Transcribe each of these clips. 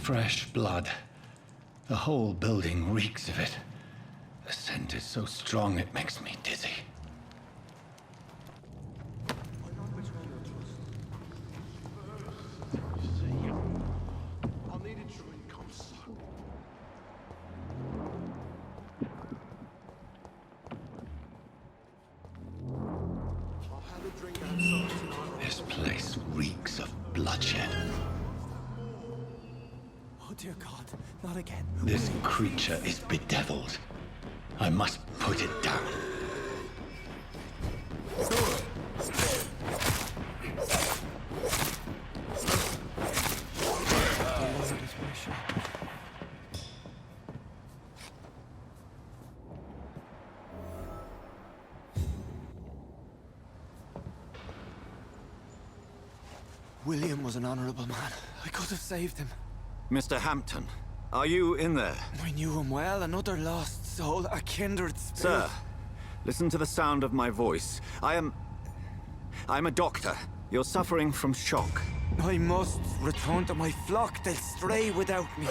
fresh blood. The whole building reeks of it. The scent is so strong it makes me dizzy. This place reeks of bloodshed. Oh dear God, not again. This creature is bedeviled. I must put it down. William was an honorable man. I could have saved him. Mr. Hampton, are you in there? I knew him well, another lost soul, a kindred spirit. Sir, listen to the sound of my voice. I'm a doctor. You're suffering from shock. I must return to my flock. They'll stray without me.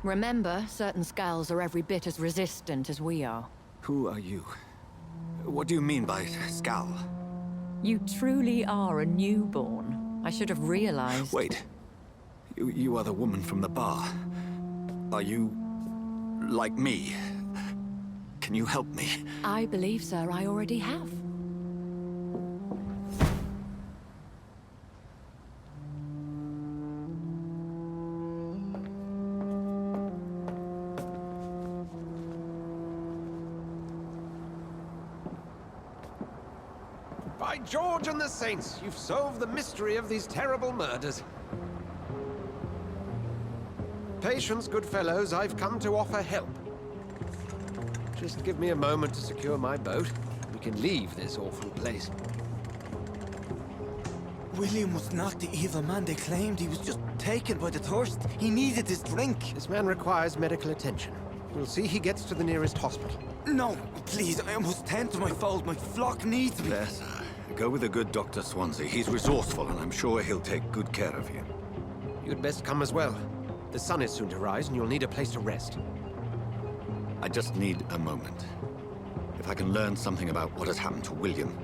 Remember, certain skulls are every bit as resistant as we are. Who are you? What do you mean by Skal? You truly are a newborn. I should have realized. Wait. You are the woman from the bar. Are you... like me? Can you help me? I believe, sir, I already have. By George and the Saints, you've solved the mystery of these terrible murders. Patience, good fellows, I've come to offer help. Just give me a moment to secure my boat. We can leave this awful place. William was not the evil man they claimed. He was just taken by the thirst. He needed his drink. This man requires medical attention. We'll see he gets to the nearest hospital. No, please, I must tend to my fold. My flock needs me. There, sir. Go with a good Dr. Swansea. He's resourceful, and I'm sure he'll take good care of you. You'd best come as well. The sun is soon to rise, and you'll need a place to rest. I just need a moment. If I can learn something about what has happened to William,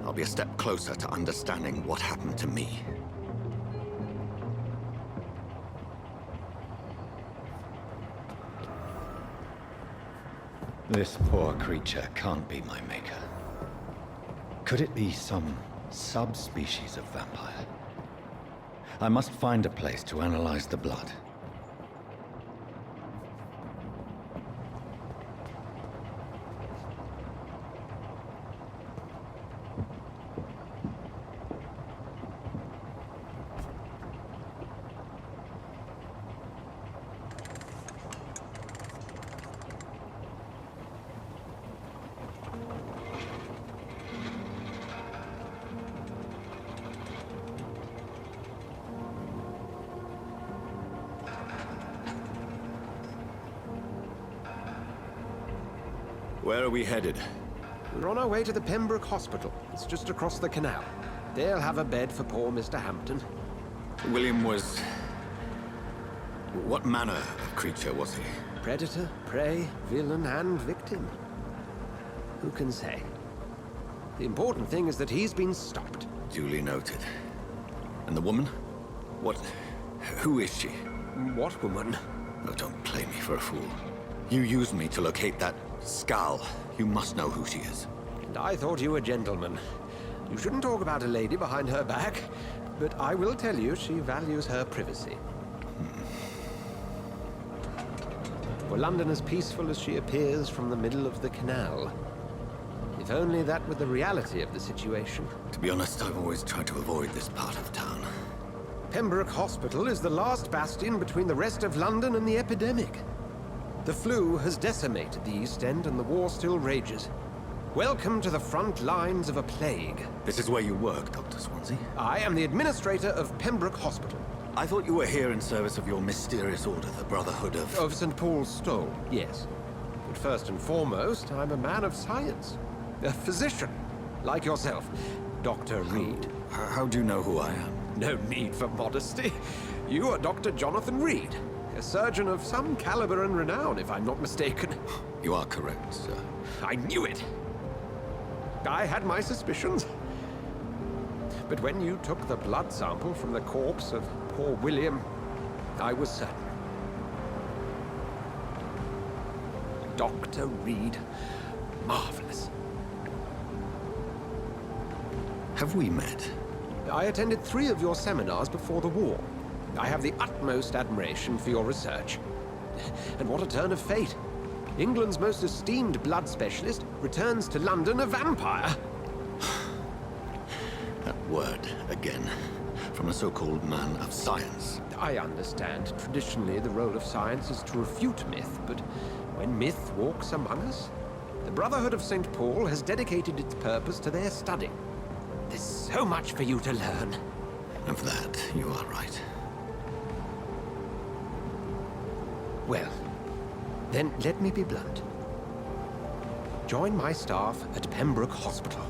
I'll be a step closer to understanding what happened to me. This poor creature can't be my maker. Could it be some subspecies of vampire? I must find a place to analyze the blood. Where are we headed? We're on our way to the Pembroke Hospital. It's just across the canal. They'll have a bed for poor Mr. Hampton. William was... what manner of creature was he? Predator, prey, villain, and victim. Who can say? The important thing is that he's been stopped. Duly noted. And the woman? What... who is she? What woman? Oh, don't play me for a fool. You used me to locate that Skal. You must know who she is. And I thought you a gentleman. You shouldn't talk about a lady behind her back, but I will tell you she values her privacy. Were London as peaceful as she appears from the middle of the canal? If only that were the reality of the situation. To be honest, I've always tried to avoid this part of town. Pembroke Hospital is the last bastion between the rest of London and the epidemic. The flu has decimated the East End and the war still rages. Welcome to the front lines of a plague. This is where you work, Dr. Swansea? I am the administrator of Pembroke Hospital. I thought you were here in service of your mysterious order, the Brotherhood of... Of St. Paul's Stole, yes. But first and foremost, I'm a man of science. A physician, like yourself. Dr. Reed. How do you know who I am? No need for modesty. You are Dr. Jonathan Reed, a surgeon of some caliber and renown, if I'm not mistaken. You are correct, sir. I knew it! I had my suspicions. But when you took the blood sample from the corpse of poor William, I was certain. Dr. Reed. Marvelous. Have we met? I attended 3 of your seminars before the war. I have the utmost admiration for your research. And what a turn of fate. England's most esteemed blood specialist returns to London a vampire. That word, again. From a so-called man of science. I understand. Traditionally, the role of science is to refute myth, but when myth walks among us, the Brotherhood of St. Paul has dedicated its purpose to their study. There's so much for you to learn. Of that, you are right. Well, then let me be blunt. Join my staff at Pembroke Hospital.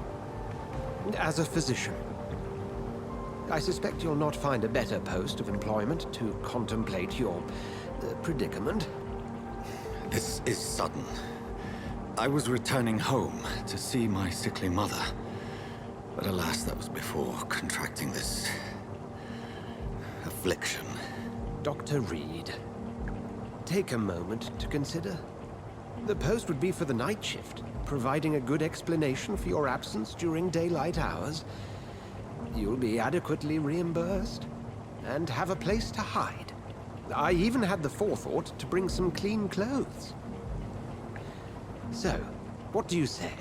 As a physician. I suspect you'll not find a better post of employment to contemplate your predicament. This is sudden. I was returning home to see my sickly mother. But alas, that was before contracting this affliction. Dr. Reed, take a moment to consider. The post would be for the night shift, providing a good explanation for your absence during daylight hours. You'll be adequately reimbursed, and have a place to hide. I even had the forethought to bring some clean clothes. So, what do you say?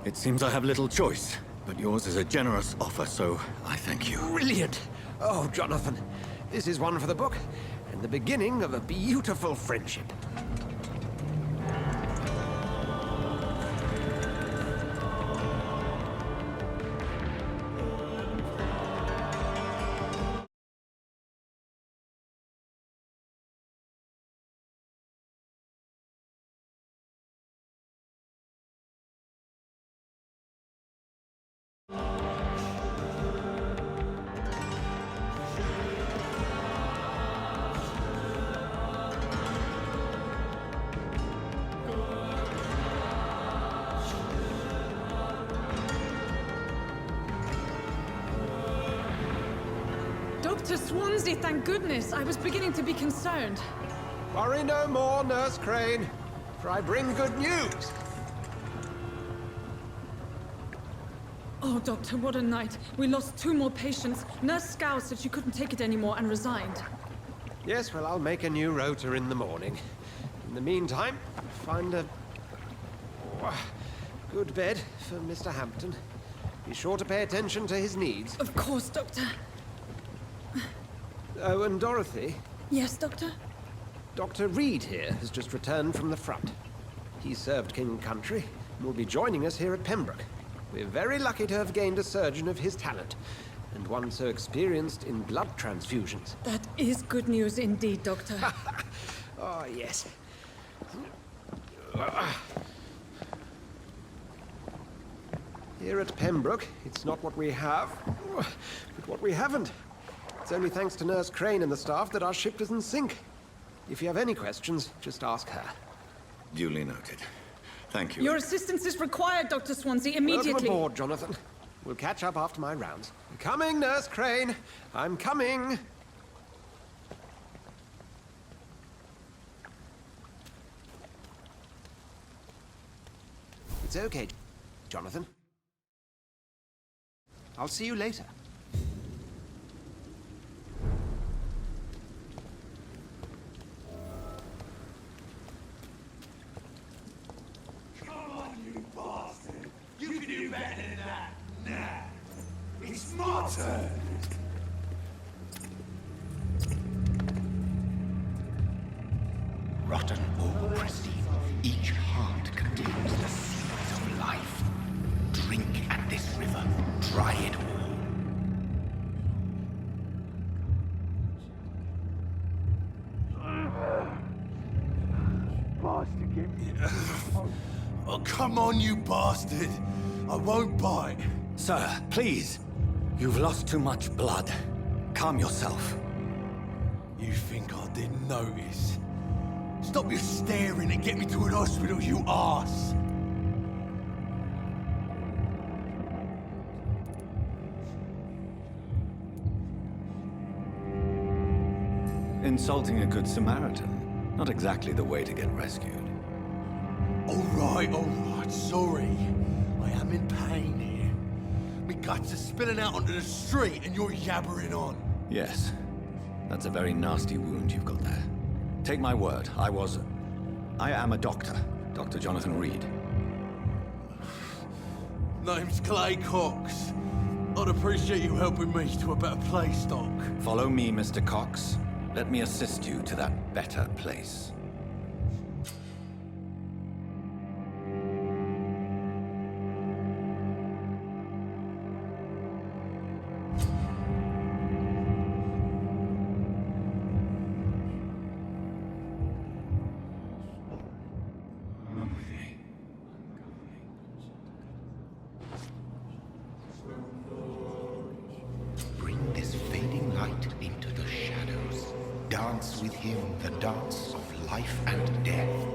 It seems I have little choice, but yours is a generous offer, so I thank you. Brilliant! Oh, Jonathan, this is one for the book, and the beginning of a beautiful friendship. Dr. Swansea, thank goodness. I was beginning to be concerned. Worry no more, Nurse Crane, for I bring good news. Oh, Doctor, what a night. We lost 2 more patients. Nurse Scow said she couldn't take it anymore and resigned. Yes, well, I'll make a new rota in the morning. In the meantime, find a good bed for Mr. Hampton. Be sure to pay attention to his needs. Of course, Doctor. Oh, and Dorothy, Yes, Doctor? Dr. Reed here has just returned from the front. He served King and Country and will be joining us here at Pembroke. We're very lucky to have gained a surgeon of his talent, and one so experienced in blood transfusions. That is good news indeed, Doctor. Oh, yes. Here at Pembroke, it's not what we have, but what we haven't. It's only thanks to Nurse Crane and the staff that our ship doesn't sink. If you have any questions, just ask her. Duly noted. Thank you. Your assistance is required, Dr. Swansea, immediately. Welcome aboard, Jonathan. We'll catch up after my rounds. Coming, Nurse Crane. I'm coming. It's okay, Jonathan. I'll see you later. Come on, you bastard! You can do better than that! Nah! It's my turn! Rotten or pristine, each heart contains the seeds of life. Drink at this river, try it all. Bastard, get me. Oh, come on, you bastard! I won't bite. Sir, please. You've lost too much blood. Calm yourself. You think I didn't notice? Stop your staring and get me to an hospital, you arse! Insulting a good Samaritan. Not exactly the way to get rescued. All right, sorry. I am in pain here. Me guts are spilling out onto the street and you're yabbering on. Yes. That's a very nasty wound you've got there. Take my word, I am a doctor. Dr. Jonathan Reed. Name's Clay Cox. I'd appreciate you helping me to a better place, Doc. Follow me, Mr. Cox. Let me assist you to that better place. Bring this fading light into the shadows. Dance with him the dance of life and death.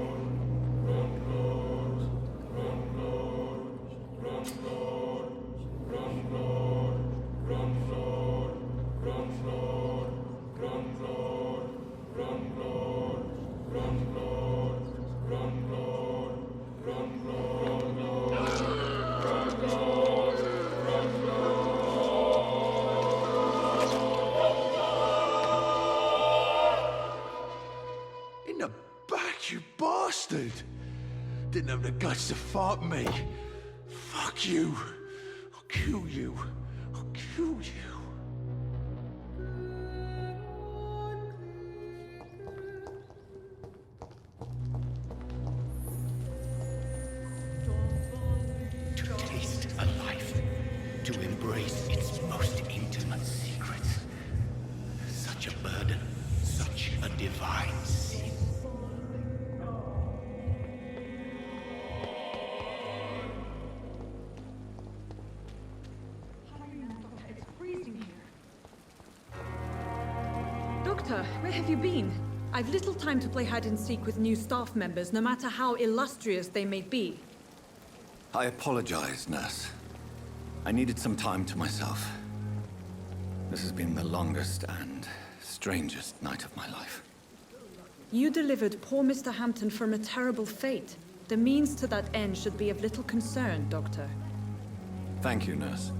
In the back, you bastard! Didn't have the guts to fight me. Fuck you. I'll kill you. I'll kill you. To taste a life, to embrace its most intimate secrets. Such a burden, such a divine sin. It's freezing here. Doctor, where have you been? I've little time to play hide and seek with new staff members, no matter how illustrious they may be. I apologize, nurse. I needed some time to myself. This has been the longest and strangest night of my life. You delivered poor Mr. Hampton from a terrible fate. The means to that end should be of little concern, Doctor. Thank you, nurse.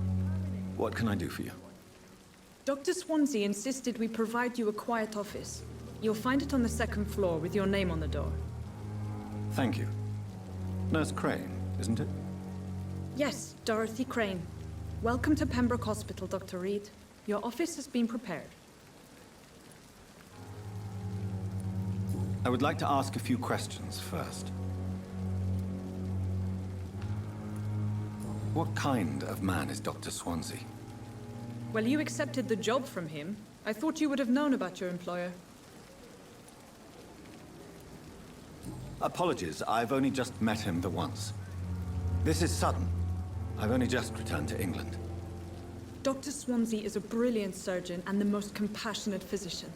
What can I do for you? Dr. Swansea insisted we provide you a quiet office. You'll find it on the second floor with your name on the door. Thank you. Nurse Crane, isn't it? Yes, Dorothy Crane. Welcome to Pembroke Hospital, Dr. Reed. Your office has been prepared. I would like to ask a few questions first. What kind of man is Dr. Swansea? Well, you accepted the job from him. I thought you would have known about your employer. Apologies, I've only just met him the once. This is sudden. I've only just returned to England. Dr. Swansea is a brilliant surgeon and the most compassionate physician.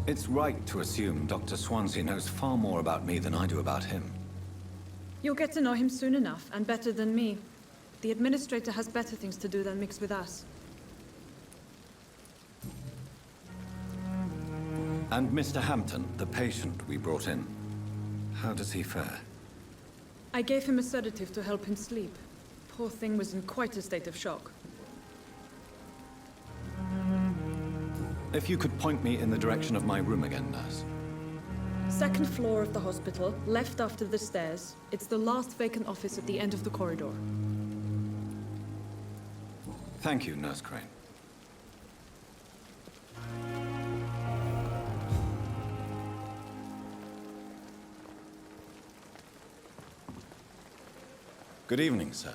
It's right to assume Dr. Swansea knows far more about me than I do about him. You'll get to know him soon enough, and better than me. The administrator has better things to do than mix with us. And Mr. Hampton, the patient we brought in, how does he fare? I gave him a sedative to help him sleep. Poor thing was in quite a state of shock. If you could point me in the direction of my room again, nurse. Second floor of the hospital, left after the stairs. It's the last vacant office at the end of the corridor. Thank you, Nurse Crane. Good evening, sir.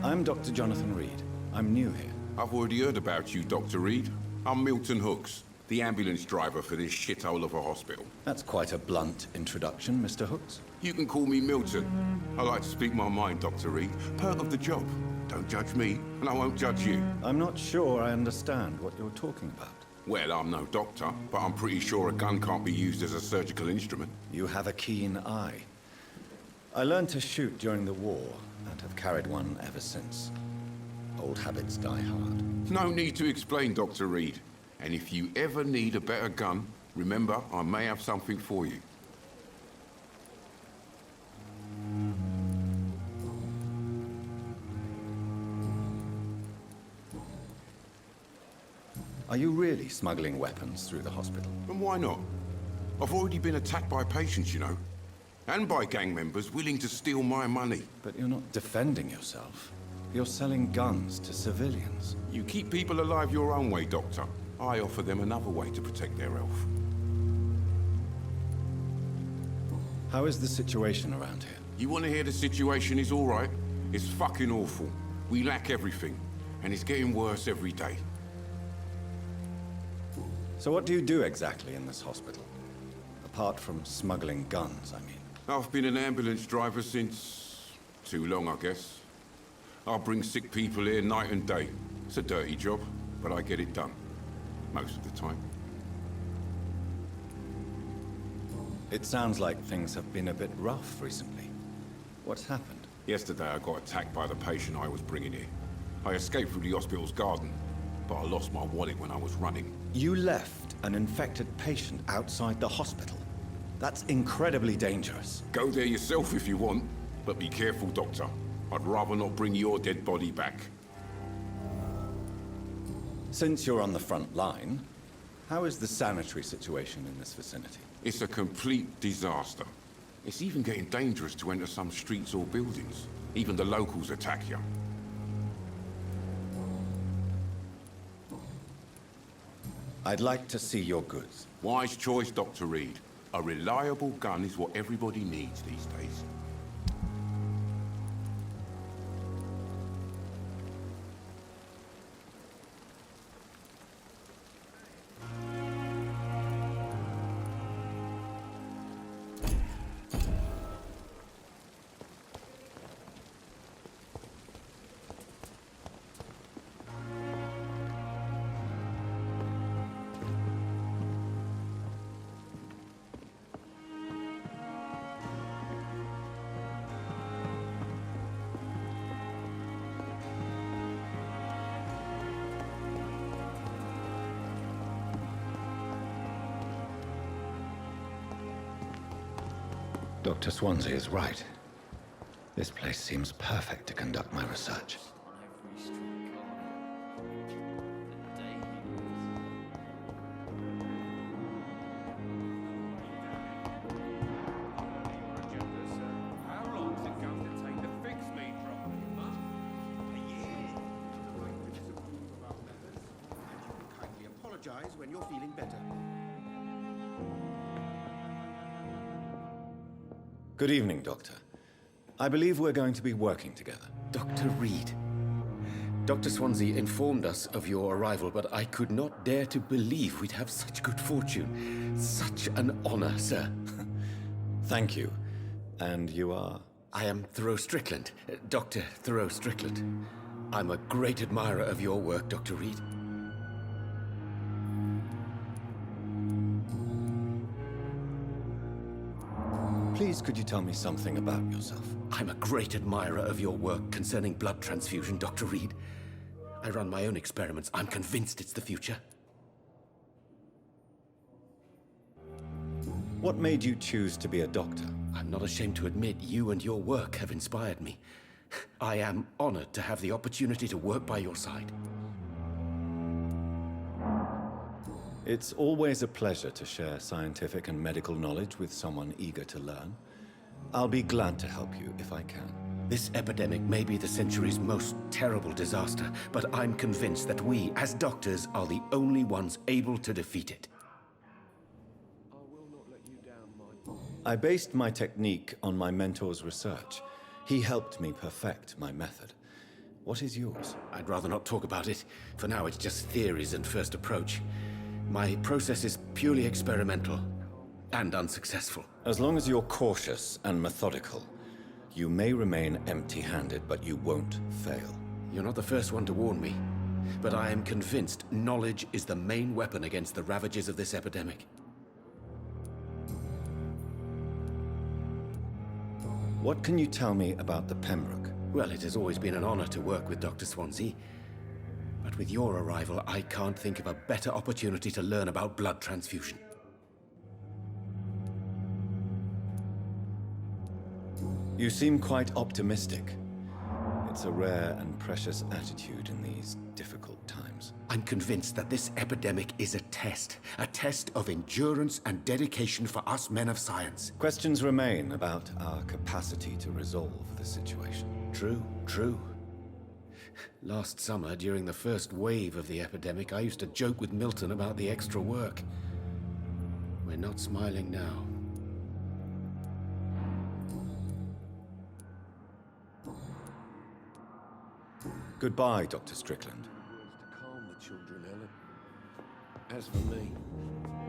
I'm Dr. Jonathan Reed. I'm new here. I've already heard about you, Dr. Reed. I'm Milton Hooks, The ambulance driver for this shithole of a hospital. That's quite a blunt introduction, Mr. Hooks. You can call me Milton. I like to speak my mind, Dr. Reed. Perk of the job. Don't judge me, and I won't judge you. I'm not sure I understand what you're talking about. Well, I'm no doctor, but I'm pretty sure a gun can't be used as a surgical instrument. You have a keen eye. I learned to shoot during the war, and have carried one ever since. Old habits die hard. No need to explain, Dr. Reed. And if you ever need a better gun, remember, I may have something for you. Are you really smuggling weapons through the hospital? And why not? I've already been attacked by patients, you know. And by gang members willing to steal my money. But you're not defending yourself. You're selling guns to civilians. You keep people alive your own way, Doctor. I offer them another way to protect their health. How is the situation around here? You want to hear the situation is all right? It's fucking awful. We lack everything. And it's getting worse every day. So what do you do exactly in this hospital? Apart from smuggling guns, I mean. I've been an ambulance driver since... too long, I guess. I'll bring sick people here night and day. It's a dirty job, but I get it done. Most of the time. It sounds like things have been a bit rough recently. What's happened? Yesterday I got attacked by the patient I was bringing here. I escaped through the hospital's garden, but I lost my wallet when I was running. You left an infected patient outside the hospital? That's incredibly dangerous. Go there yourself if you want, but be careful, Doctor. I'd rather not bring your dead body back. Since you're on the front line, how is the sanitary situation in this vicinity? It's a complete disaster. It's even getting dangerous to enter some streets or buildings. Even the locals attack you. I'd like to see your goods. Wise choice, Dr. Reed. A reliable gun is what everybody needs these days. Dr. Swansea is right. This place seems perfect to conduct my research. Apologize when you're feeling better. Good evening, Doctor. I believe we're going to be working together. Dr. Reed. Dr. Swansea informed us of your arrival, but I could not dare to believe we'd have such good fortune. Such an honor, sir. Thank you. And you are? I am Thoreau Strickland, Dr. Thoreau Strickland. I'm a great admirer of your work, Dr. Reed. Please, could you tell me something about yourself? I'm a great admirer of your work concerning blood transfusion, Dr. Reed. I run my own experiments. I'm convinced it's the future. What made you choose to be a doctor? I'm not ashamed to admit you and your work have inspired me. I am honored to have the opportunity to work by your side. It's always a pleasure to share scientific and medical knowledge with someone eager to learn. I'll be glad to help you if I can. This epidemic may be the century's most terrible disaster, but I'm convinced that we, as doctors, are the only ones able to defeat it. I based my technique on my mentor's research. He helped me perfect my method. What is yours? I'd rather not talk about it. For now, it's just theories and first approach. My process is purely experimental and unsuccessful. As long as you're cautious and methodical, you may remain empty-handed, but you won't fail. You're not the first one to warn me, but I am convinced knowledge is the main weapon against the ravages of this epidemic. What can you tell me about the Pembroke? Well, it has always been an honor to work with Dr. Swansea. But with your arrival, I can't think of a better opportunity to learn about blood transfusion. You seem quite optimistic. It's a rare and precious attitude in these difficult times. I'm convinced that this epidemic is a test of endurance and dedication for us men of science. Questions remain about our capacity to resolve the situation. True. Last summer, during the first wave of the epidemic, I used to joke with Milton about the extra work. We're not smiling now. Goodbye, Dr. Strickland. To calm the children, Helen. As for me,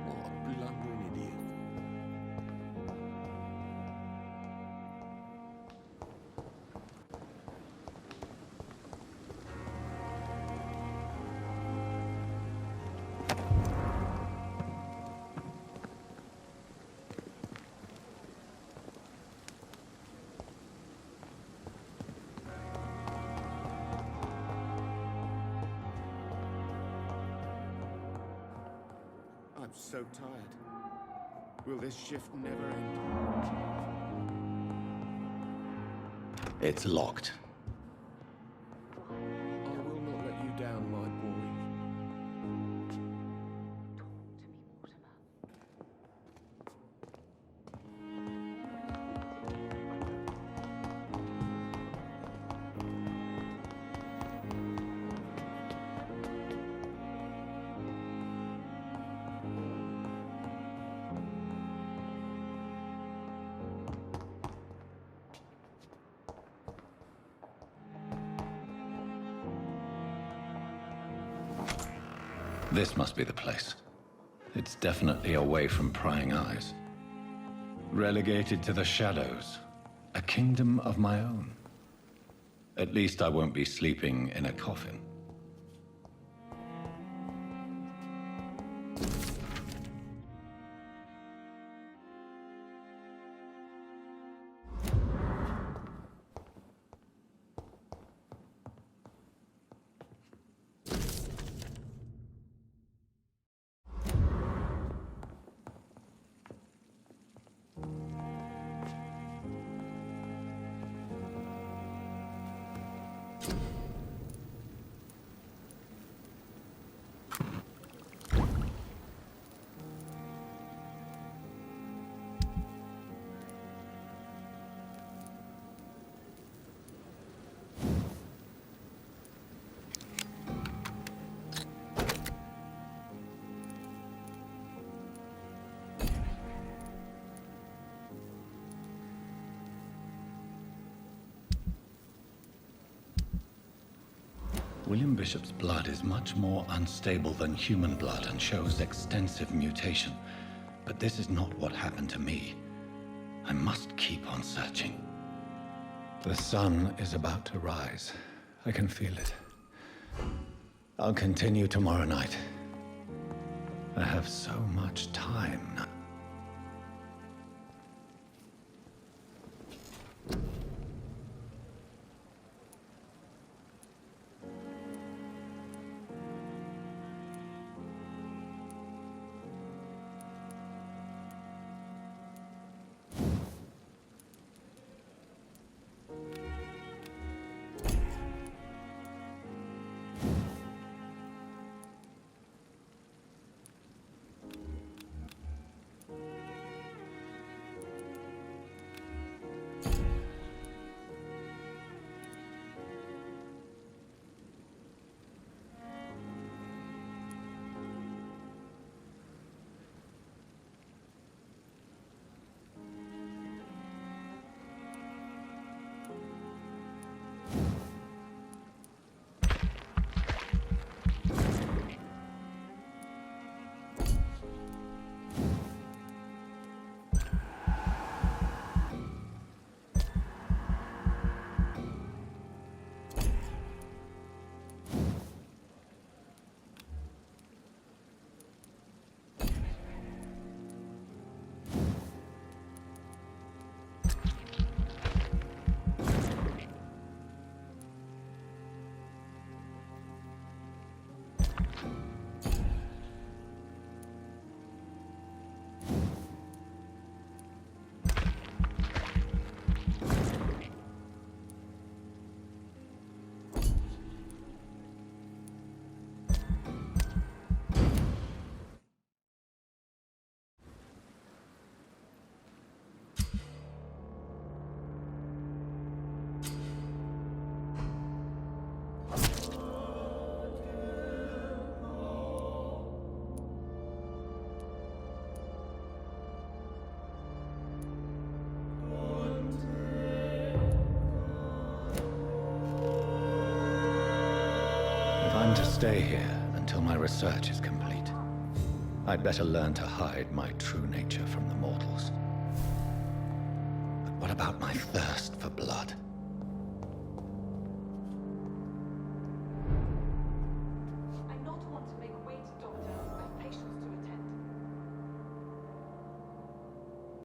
what a blundering idiot. I'm so tired. Will this shift never end? It's locked. I will not let you down, my boy. This must be the place. It's definitely away from prying eyes. Relegated to the shadows. A kingdom of my own. At least I won't be sleeping in a coffin. William Bishop's blood is much more unstable than human blood and shows extensive mutation. But this is not what happened to me. I must keep on searching. The sun is about to rise. I can feel it. I'll continue tomorrow night. I have so much time now. plan to stay here until my research is complete. I'd better learn to hide my true nature from the mortals. But what about my thirst for blood?